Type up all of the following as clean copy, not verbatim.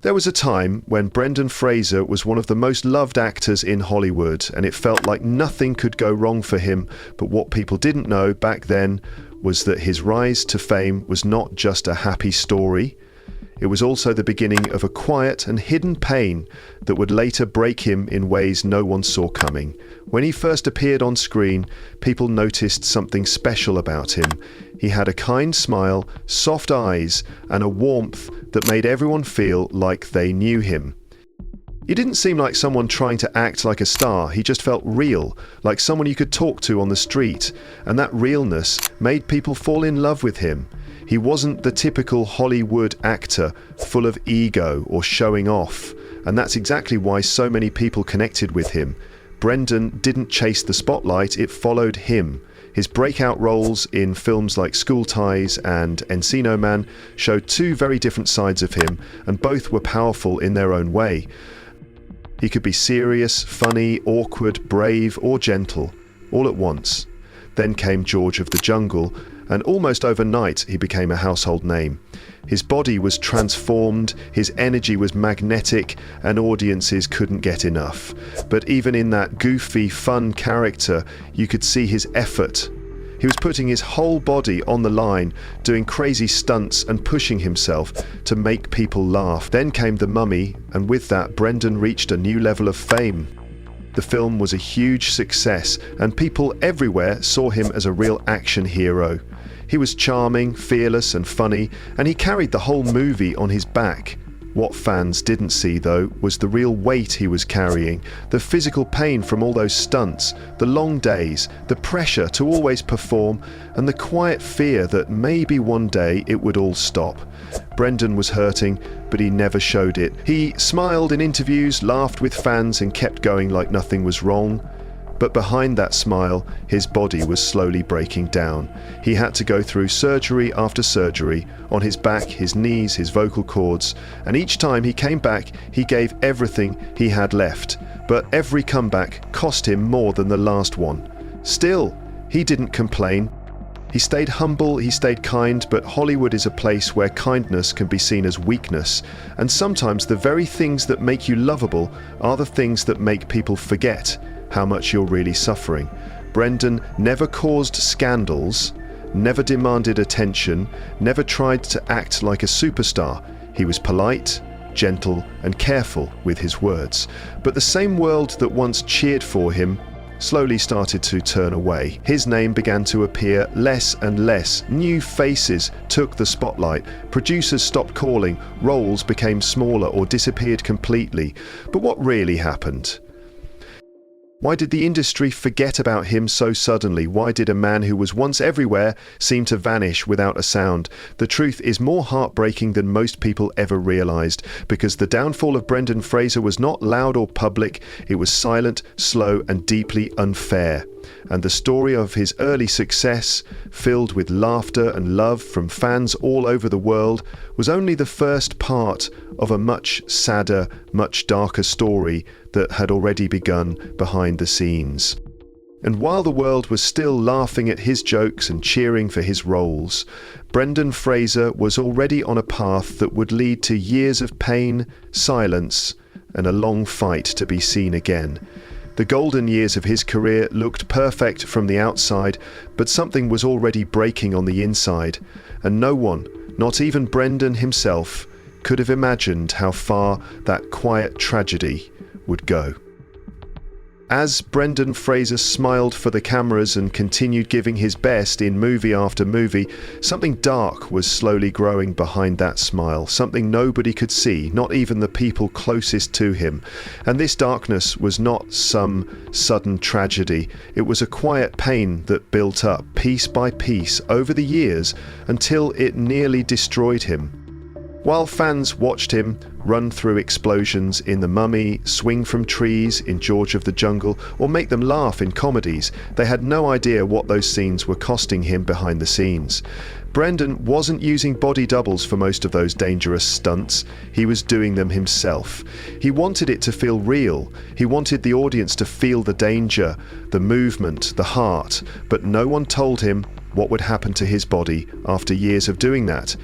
There was a time when Brendan Fraser was one of the most loved actors in Hollywood, and it felt like nothing could go wrong for him. But what people didn't know back then was that his rise to fame was not just a happy story. It was also the beginning of a quiet and hidden pain that would later break him in ways no one saw coming. When he first appeared on screen, people noticed something special about him. He had a kind smile, soft eyes, and a warmth that made everyone feel like they knew him. He didn't seem like someone trying to act like a star. He just felt real, like someone you could talk to on the street, and that realness made people fall in love with him. He wasn't the typical Hollywood actor, full of ego or showing off, and that's exactly why so many people connected with him. Brendan didn't chase the spotlight, it followed him. His breakout roles in films like School Ties and Encino Man showed two very different sides of him, and both were powerful in their own way. He could be serious, funny, awkward, brave, or gentle, all at once. Then came George of the Jungle, and almost overnight he became a household name. His body was transformed, his energy was magnetic, and audiences couldn't get enough. But even in that goofy, fun character, you could see his effort. He was putting his whole body on the line, doing crazy stunts and pushing himself to make people laugh. Then came The Mummy, and with that, Brendan reached a new level of fame. The film was a huge success, and people everywhere saw him as a real action hero. He was charming, fearless, and funny, and he carried the whole movie on his back. What fans didn't see, though, was the real weight he was carrying, the physical pain from all those stunts, the long days, the pressure to always perform, and the quiet fear that maybe one day it would all stop. Brendan was hurting, but he never showed it. He smiled in interviews, laughed with fans, and kept going like nothing was wrong. But behind that smile, his body was slowly breaking down. He had to go through surgery after surgery, on his back, his knees, his vocal cords, and each time he came back, he gave everything he had left. But every comeback cost him more than the last one. Still, he didn't complain. He stayed humble, he stayed kind, but Hollywood is a place where kindness can be seen as weakness, and sometimes the very things that make you lovable are the things that make people forget how much you're really suffering. Brendan never caused scandals, never demanded attention, never tried to act like a superstar. He was polite, gentle, and careful with his words. But the same world that once cheered for him slowly started to turn away. His name began to appear less and less. New faces took the spotlight. Producers stopped calling. Roles became smaller or disappeared completely. But what really happened? Why did the industry forget about him so suddenly? Why did a man who was once everywhere seem to vanish without a sound? The truth is more heartbreaking than most people ever realized, because the downfall of Brendan Fraser was not loud or public. It was silent, slow, and deeply unfair. And the story of his early success, filled with laughter and love from fans all over the world, was only the first part of a much sadder, much darker story that had already begun behind the scenes. And while the world was still laughing at his jokes and cheering for his roles, Brendan Fraser was already on a path that would lead to years of pain, silence, and a long fight to be seen again. The golden years of his career looked perfect from the outside, but something was already breaking on the inside, and no one, not even Brendan himself, could have imagined how far that quiet tragedy would go. As Brendan Fraser smiled for the cameras and continued giving his best in movie after movie, something dark was slowly growing behind that smile, something nobody could see, not even the people closest to him. And this darkness was not some sudden tragedy. It was a quiet pain that built up piece by piece over the years until it nearly destroyed him. While fans watched him run through explosions in The Mummy, swing from trees in George of the Jungle, or make them laugh in comedies, they had no idea what those scenes were costing him behind the scenes. Brendan wasn't using body doubles for most of those dangerous stunts. He was doing them himself. He wanted it to feel real. He wanted the audience to feel the danger, the movement, the heart, but no one told him what would happen to his body after years of doing that.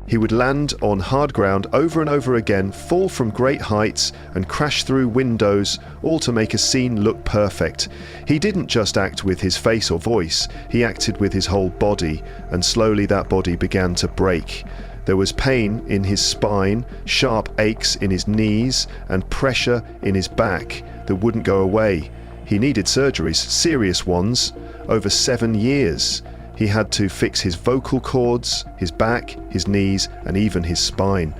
He would land on hard ground over and over again, fall from great heights and crash through windows, all to make a scene look perfect. He didn't just act with his face or voice, he acted with his whole body, and slowly that body began to break. There was pain in his spine, sharp aches in his knees, and pressure in his back that wouldn't go away. He needed surgeries, serious ones, over 7 years. He had to fix his vocal cords, his back, his knees, and even his spine.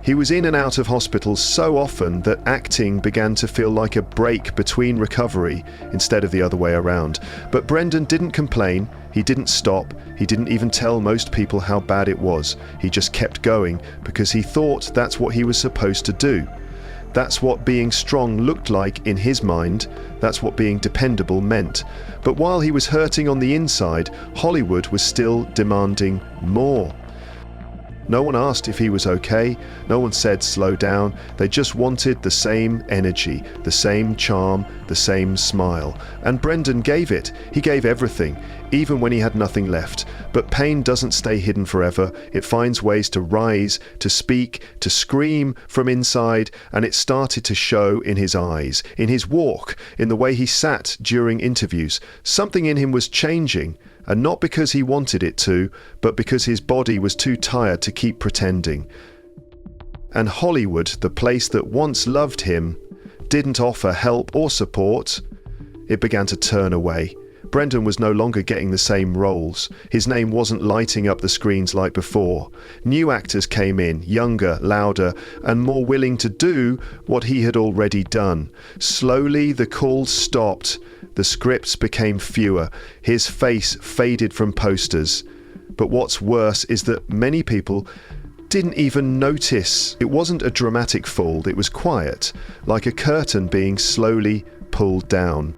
He was in and out of hospital so often that acting began to feel like a break between recovery instead of the other way around. But Brendan didn't complain, he didn't stop, he didn't even tell most people how bad it was. He just kept going because he thought that's what he was supposed to do. That's what being strong looked like in his mind. That's what being dependable meant. But while he was hurting on the inside, Hollywood was still demanding more. No one asked if he was okay. No one said slow down. They just wanted the same energy, the same charm, the same smile. And Brendan gave it. He gave everything, even when he had nothing left. But pain doesn't stay hidden forever. It finds ways to rise, to speak, to scream from inside, and it started to show in his eyes, in his walk, in the way he sat during interviews. Something in him was changing. And not because he wanted it to, but because his body was too tired to keep pretending. And Hollywood, the place that once loved him, didn't offer help or support. It began to turn away. Brendan was no longer getting the same roles. His name wasn't lighting up the screens like before. New actors came in, younger, louder, and more willing to do what he had already done. Slowly the calls stopped. The scripts became fewer. His face faded from posters. But what's worse is that many people didn't even notice. It wasn't a dramatic fall, it was quiet, like a curtain being slowly pulled down.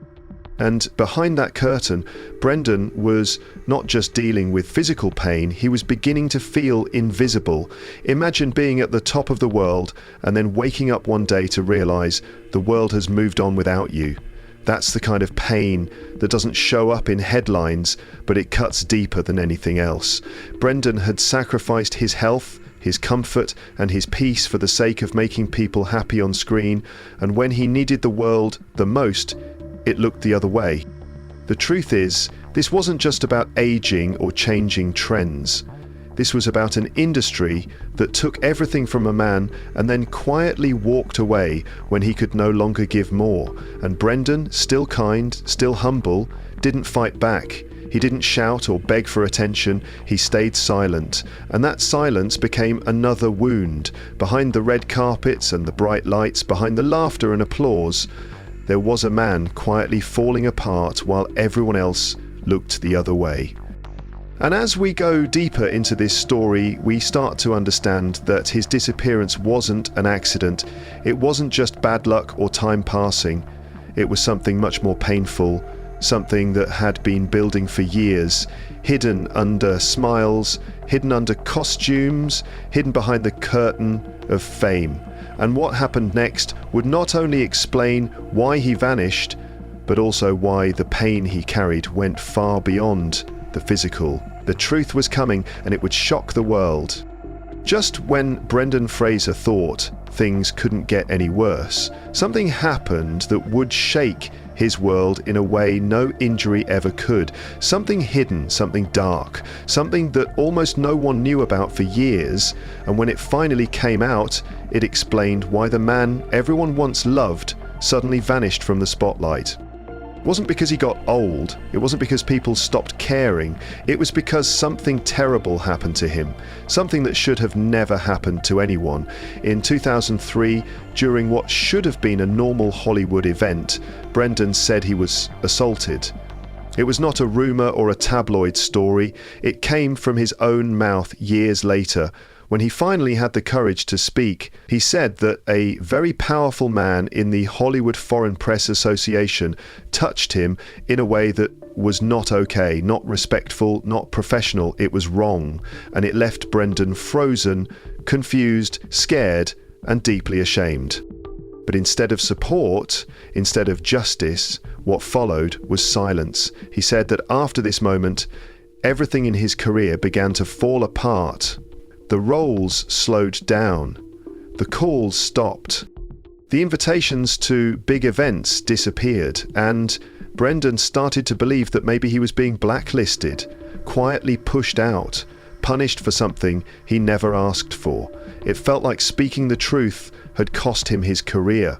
And behind that curtain, Brendan was not just dealing with physical pain, he was beginning to feel invisible. Imagine being at the top of the world and then waking up one day to realize the world has moved on without you. That's the kind of pain that doesn't show up in headlines, but it cuts deeper than anything else. Brendan had sacrificed his health, his comfort, and his peace for the sake of making people happy on screen, and when he needed the world the most, it looked the other way. The truth is, this wasn't just about aging or changing trends. This was about an industry that took everything from a man and then quietly walked away when he could no longer give more. And Brendan, still kind, still humble, didn't fight back. He didn't shout or beg for attention, he stayed silent. And that silence became another wound. Behind the red carpets and the bright lights, behind the laughter and applause, there was a man quietly falling apart while everyone else looked the other way. And as we go deeper into this story, we start to understand that his disappearance wasn't an accident. It wasn't just bad luck or time passing. It was something much more painful, something that had been building for years, hidden under smiles, hidden under costumes, hidden behind the curtain of fame. And what happened next would not only explain why he vanished, but also why the pain he carried went far beyond the physical. The truth was coming, and it would shock the world. Just when Brendan Fraser thought things couldn't get any worse, something happened that would shake his world in a way no injury ever could. Something hidden, something dark, something that almost no one knew about for years, and when it finally came out, it explained why the man everyone once loved suddenly vanished from the spotlight. It wasn't because he got old, it wasn't because people stopped caring, it was because something terrible happened to him, something that should have never happened to anyone. In 2003, during what should have been a normal Hollywood event, Brendan said he was assaulted. It was not a rumour or a tabloid story, it came from his own mouth years later. When he finally had the courage to speak, he said that a very powerful man in the Hollywood Foreign Press Association touched him in a way that was not okay, not respectful, not professional. It was wrong, and it left Brendan frozen, confused, scared, and deeply ashamed. But instead of support, instead of justice, what followed was silence. He said that after this moment, everything in his career began to fall apart. The roles slowed down. The calls stopped. The invitations to big events disappeared, and Brendan started to believe that maybe he was being blacklisted, quietly pushed out, punished for something he never asked for. It felt like speaking the truth had cost him his career.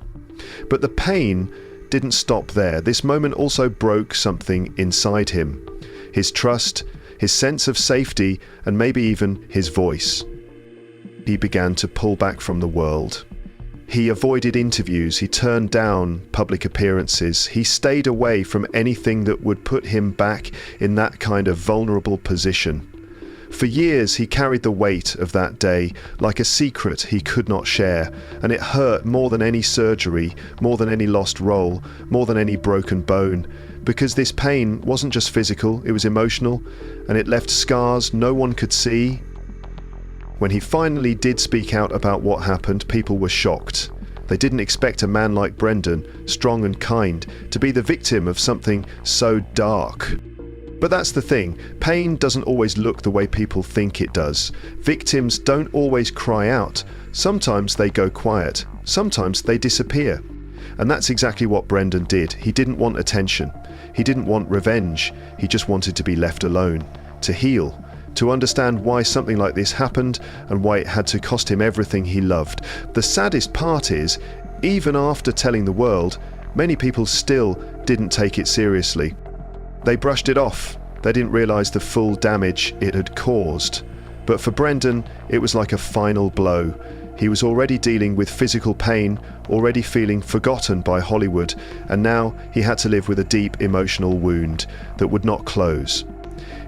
But the pain didn't stop there. This moment also broke something inside him. His trust, his sense of safety, and maybe even his voice. He began to pull back from the world. He avoided interviews, he turned down public appearances, he stayed away from anything that would put him back in that kind of vulnerable position. For years he carried the weight of that day like a secret he could not share, and it hurt more than any surgery, more than any lost role, more than any broken bone, because this pain wasn't just physical, it was emotional, and it left scars no one could see. When he finally did speak out about what happened, people were shocked. They didn't expect a man like Brendan, strong and kind, to be the victim of something so dark. But that's the thing, pain doesn't always look the way people think it does. Victims don't always cry out. Sometimes they go quiet. Sometimes they disappear. And that's exactly what Brendan did. He didn't want attention. He didn't want revenge. He just wanted to be left alone, to heal, to understand why something like this happened and why it had to cost him everything he loved. The saddest part is, even after telling the world, many people still didn't take it seriously. They brushed it off. They didn't realize the full damage it had caused. But for Brendan, it was like a final blow. He was already dealing with physical pain, already feeling forgotten by Hollywood, and now he had to live with a deep emotional wound that would not close.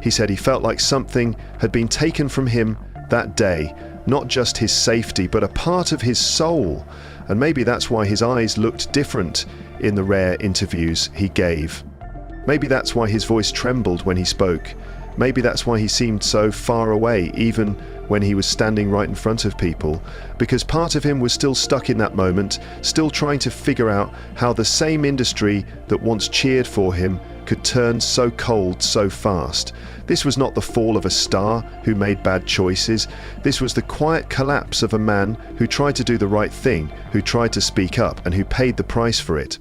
He said he felt like something had been taken from him that day, not just his safety, but a part of his soul. And maybe that's why his eyes looked different in the rare interviews he gave. Maybe that's why his voice trembled when he spoke. Maybe that's why he seemed so far away, even when he was standing right in front of people, because part of him was still stuck in that moment, still trying to figure out how the same industry that once cheered for him could turn so cold so fast. This was not the fall of a star who made bad choices. This was the quiet collapse of a man who tried to do the right thing, who tried to speak up, and who paid the price for it.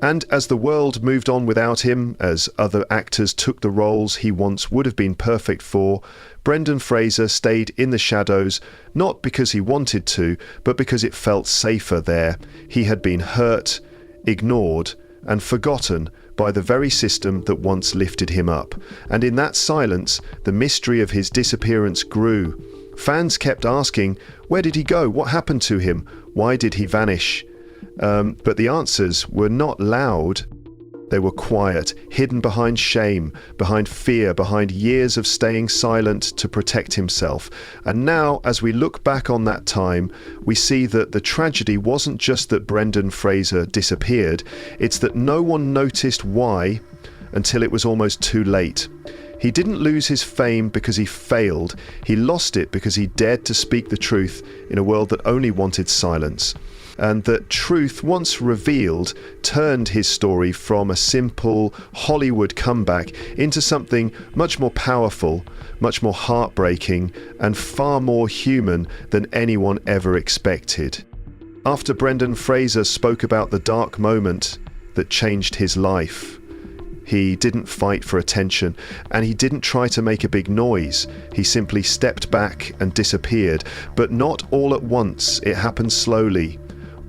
And as the world moved on without him, as other actors took the roles he once would have been perfect for, Brendan Fraser stayed in the shadows, not because he wanted to, but because it felt safer there. He had been hurt, ignored, and forgotten by the very system that once lifted him up. And in that silence, the mystery of his disappearance grew. Fans kept asking, where did he go? What happened to him? Why did he vanish? But the answers were not loud. They were quiet, hidden behind shame, behind fear, behind years of staying silent to protect himself. And now, as we look back on that time, we see that the tragedy wasn't just that Brendan Fraser disappeared, it's that no one noticed why until it was almost too late. He didn't lose his fame because he failed. He lost it because he dared to speak the truth in a world that only wanted silence. And that truth, once revealed, turned his story from a simple Hollywood comeback into something much more powerful, much more heartbreaking, and far more human than anyone ever expected. After Brendan Fraser spoke about the dark moment that changed his life, he didn't fight for attention, and he didn't try to make a big noise. He simply stepped back and disappeared, but not all at once. It happened slowly,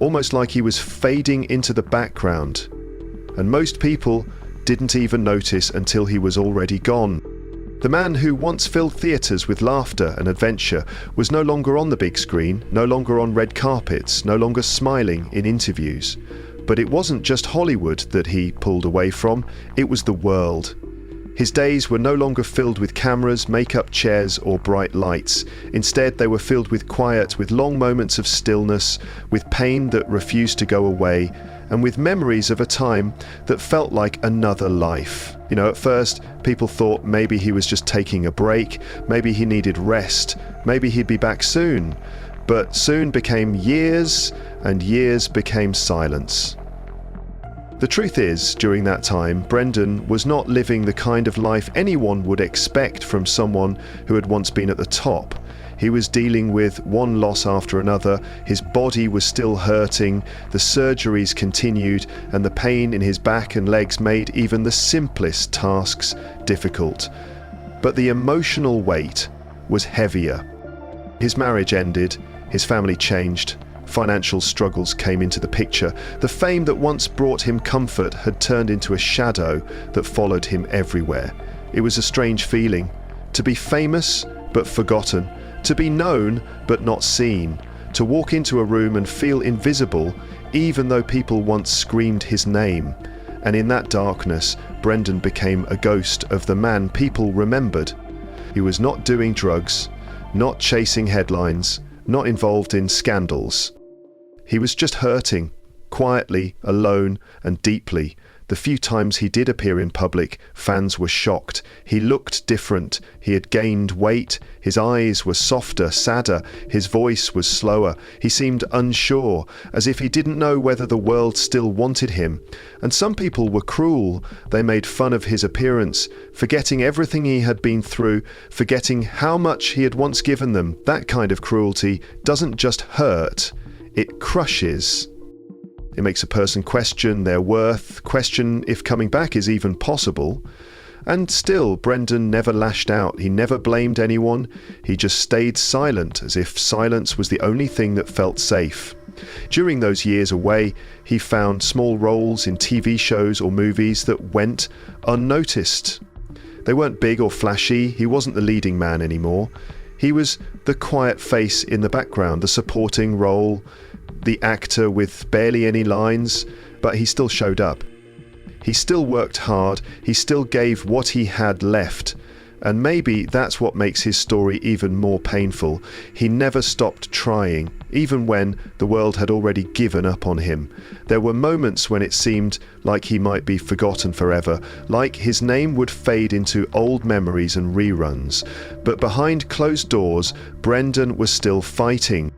almost like he was fading into the background. And most people didn't even notice until he was already gone. The man who once filled theatres with laughter and adventure was no longer on the big screen, no longer on red carpets, no longer smiling in interviews. But it wasn't just Hollywood that he pulled away from, it was the world. His days were no longer filled with cameras, makeup chairs, or bright lights. Instead, they were filled with quiet, with long moments of stillness, with pain that refused to go away, and with memories of a time that felt like another life. You know, at first, people thought maybe he was just taking a break, maybe he needed rest, maybe he'd be back soon. But soon became years, and years became silence. The truth is, during that time, Brendan was not living the kind of life anyone would expect from someone who had once been at the top. He was dealing with one loss after another. His body was still hurting, the surgeries continued, and the pain in his back and legs made even the simplest tasks difficult. But the emotional weight was heavier. His marriage ended, his family changed, financial struggles came into the picture. The fame that once brought him comfort had turned into a shadow that followed him everywhere. It was a strange feeling, to be famous but forgotten, to be known but not seen, to walk into a room and feel invisible even though people once screamed his name. And in that darkness, Brendan became a ghost of the man people remembered. He was not doing drugs, not chasing headlines, not involved in scandals. He was just hurting, quietly, alone, and deeply. The few times he did appear in public, fans were shocked. He looked different. He had gained weight. His eyes were softer, sadder. His voice was slower. He seemed unsure, as if he didn't know whether the world still wanted him. And some people were cruel. They made fun of his appearance, forgetting everything he had been through, forgetting how much he had once given them. That kind of cruelty doesn't just hurt, it crushes. It makes a person question their worth, question if coming back is even possible. And still, Brendan never lashed out. He never blamed anyone. He just stayed silent, as if silence was the only thing that felt safe. During those years away, he found small roles in TV shows or movies that went unnoticed. They weren't big or flashy. He wasn't the leading man anymore. He was the quiet face in the background, the supporting role, the actor with barely any lines, but he still showed up. He still worked hard, he still gave what he had left, and maybe that's what makes his story even more painful. He never stopped trying, even when the world had already given up on him. There were moments when it seemed like he might be forgotten forever, like his name would fade into old memories and reruns. But behind closed doors, Brendan was still fighting.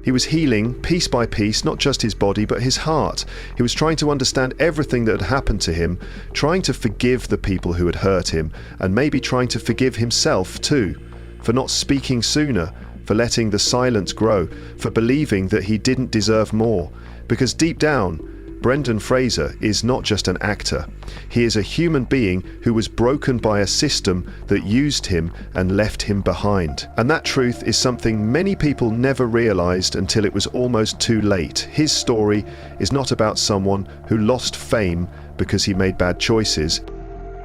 He was healing, piece by piece, not just his body, but his heart. He was trying to understand everything that had happened to him, trying to forgive the people who had hurt him, and maybe trying to forgive himself too, for not speaking sooner, for letting the silence grow, for believing that he didn't deserve more. Because deep down, Brendan Fraser is not just an actor. He is a human being who was broken by a system that used him and left him behind. And that truth is something many people never realized until it was almost too late. His story is not about someone who lost fame because he made bad choices.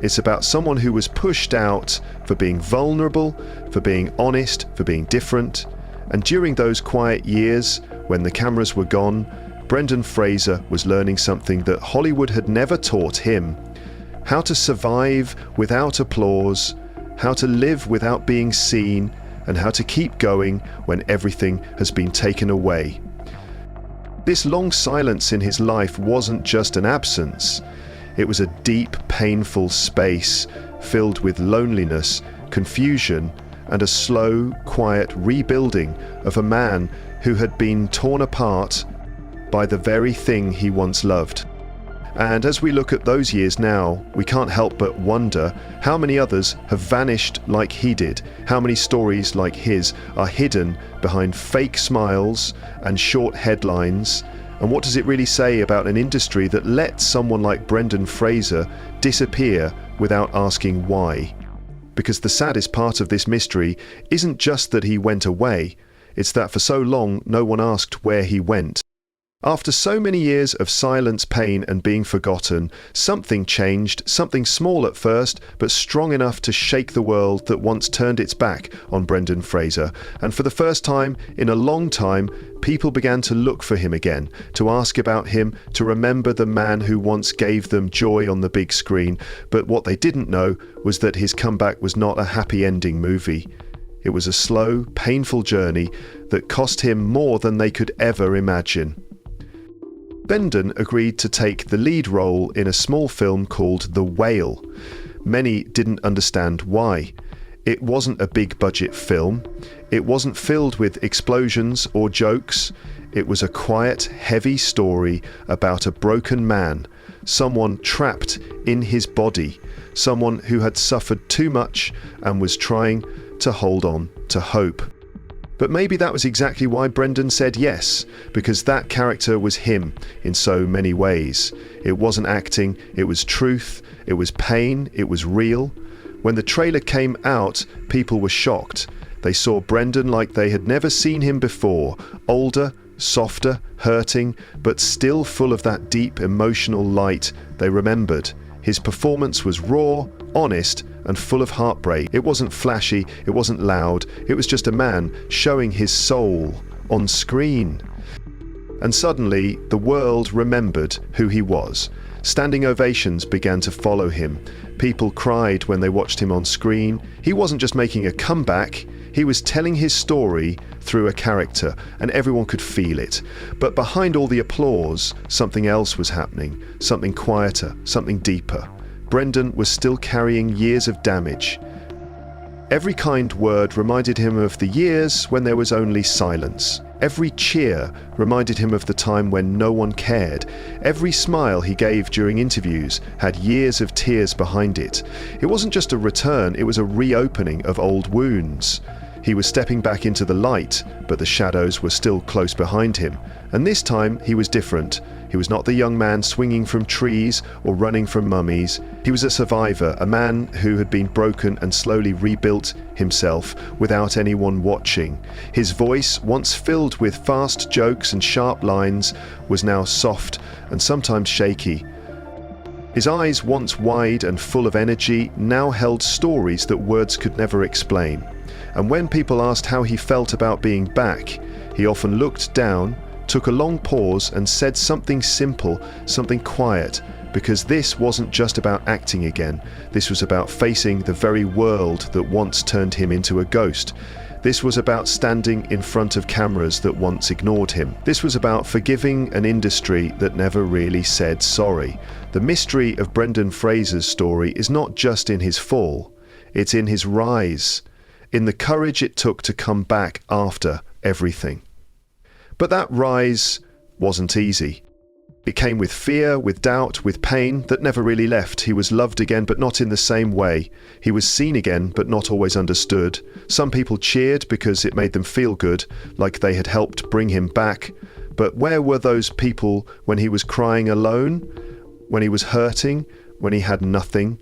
It's about someone who was pushed out for being vulnerable, for being honest, for being different. And during those quiet years, when the cameras were gone, Brendan Fraser was learning something that Hollywood had never taught him: how to survive without applause, how to live without being seen, and how to keep going when everything has been taken away. This long silence in his life wasn't just an absence. It was a deep, painful space filled with loneliness, confusion, and a slow, quiet rebuilding of a man who had been torn apart by the very thing he once loved. And as we look at those years now, we can't help but wonder how many others have vanished like he did, how many stories like his are hidden behind fake smiles and short headlines, and what does it really say about an industry that let someone like Brendan Fraser disappear without asking why? Because the saddest part of this mystery isn't just that he went away, it's that for so long no one asked where he went. After so many years of silence, pain, and being forgotten, something changed, something small at first, but strong enough to shake the world that once turned its back on Brendan Fraser. And for the first time in a long time, people began to look for him again, to ask about him, to remember the man who once gave them joy on the big screen. But what they didn't know was that his comeback was not a happy ending movie. It was a slow, painful journey that cost him more than they could ever imagine. Brendan agreed to take the lead role in a small film called The Whale. Many didn't understand why. It wasn't a big budget film. It wasn't filled with explosions or jokes. It was a quiet, heavy story about a broken man, someone trapped in his body, someone who had suffered too much and was trying to hold on to hope. But maybe that was exactly why Brendan said yes, because that character was him in so many ways. It wasn't acting, it was truth, it was pain, it was real. When the trailer came out, people were shocked. They saw Brendan like they had never seen him before, older, softer, hurting, but still full of that deep emotional light they remembered. His performance was raw, honest, and full of heartbreak. It wasn't flashy, it wasn't loud, it was just a man showing his soul on screen. And suddenly, the world remembered who he was. Standing ovations began to follow him. People cried when they watched him on screen. He wasn't just making a comeback, he was telling his story through a character, and everyone could feel it. But behind all the applause, something else was happening, something quieter, something deeper. Brendan was still carrying years of damage. Every kind word reminded him of the years when there was only silence. Every cheer reminded him of the time when no one cared. Every smile he gave during interviews had years of tears behind it. It wasn't just a return, it was a reopening of old wounds. He was stepping back into the light, but the shadows were still close behind him. And this time he was different. He was not the young man swinging from trees or running from mummies. He was a survivor, a man who had been broken and slowly rebuilt himself without anyone watching. His voice, once filled with fast jokes and sharp lines, was now soft and sometimes shaky. His eyes, once wide and full of energy, now held stories that words could never explain. And when people asked how he felt about being back, he often looked down, took a long pause and said something simple, something quiet, because this wasn't just about acting again. This was about facing the very world that once turned him into a ghost. This was about standing in front of cameras that once ignored him. This was about forgiving an industry that never really said sorry. The mystery of Brendan Fraser's story is not just in his fall, it's in his rise, in the courage it took to come back after everything. But that rise wasn't easy. It came with fear, with doubt, with pain that never really left. He was loved again, but not in the same way. He was seen again, but not always understood. Some people cheered because it made them feel good, like they had helped bring him back. But where were those people when he was crying alone? When he was hurting? When he had nothing?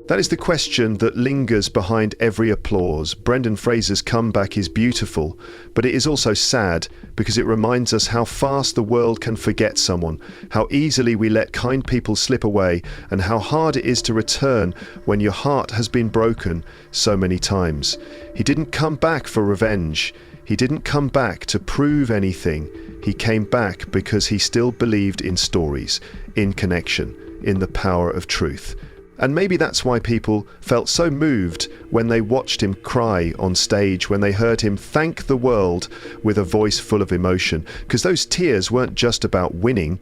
That is the question that lingers behind every applause. Brendan Fraser's comeback is beautiful, but it is also sad because it reminds us how fast the world can forget someone, how easily we let kind people slip away, and how hard it is to return when your heart has been broken so many times. He didn't come back for revenge. He didn't come back to prove anything. He came back because he still believed in stories, in connection, in the power of truth. And maybe that's why people felt so moved when they watched him cry on stage, when they heard him thank the world with a voice full of emotion. Because those tears weren't just about winning,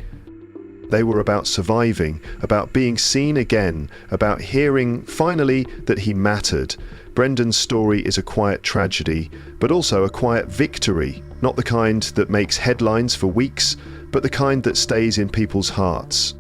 they were about surviving, about being seen again, about hearing finally that he mattered. Brendan's story is a quiet tragedy, but also a quiet victory, not the kind that makes headlines for weeks, but the kind that stays in people's hearts.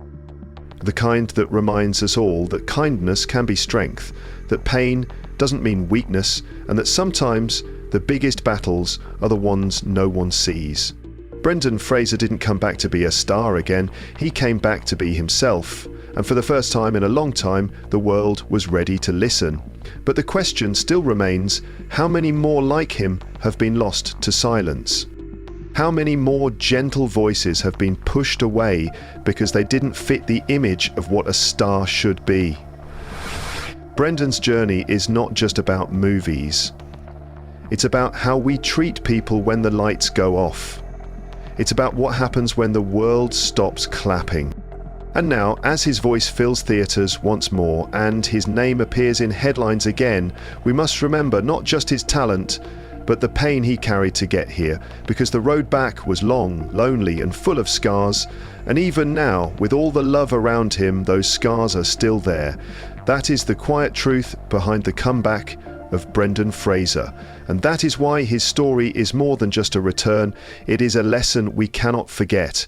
The kind that reminds us all that kindness can be strength, that pain doesn't mean weakness, and that sometimes the biggest battles are the ones no one sees. Brendan Fraser didn't come back to be a star again, he came back to be himself. And for the first time in a long time, the world was ready to listen. But the question still remains, how many more like him have been lost to silence? How many more gentle voices have been pushed away because they didn't fit the image of what a star should be? Brendan's journey is not just about movies. It's about how we treat people when the lights go off. It's about what happens when the world stops clapping. And now, as his voice fills theatres once more and his name appears in headlines again, we must remember not just his talent, but the pain he carried to get here, because the road back was long, lonely and full of scars, and even now, with all the love around him, those scars are still there. That is the quiet truth behind the comeback of Brendan Fraser, and that is why his story is more than just a return, it is a lesson we cannot forget.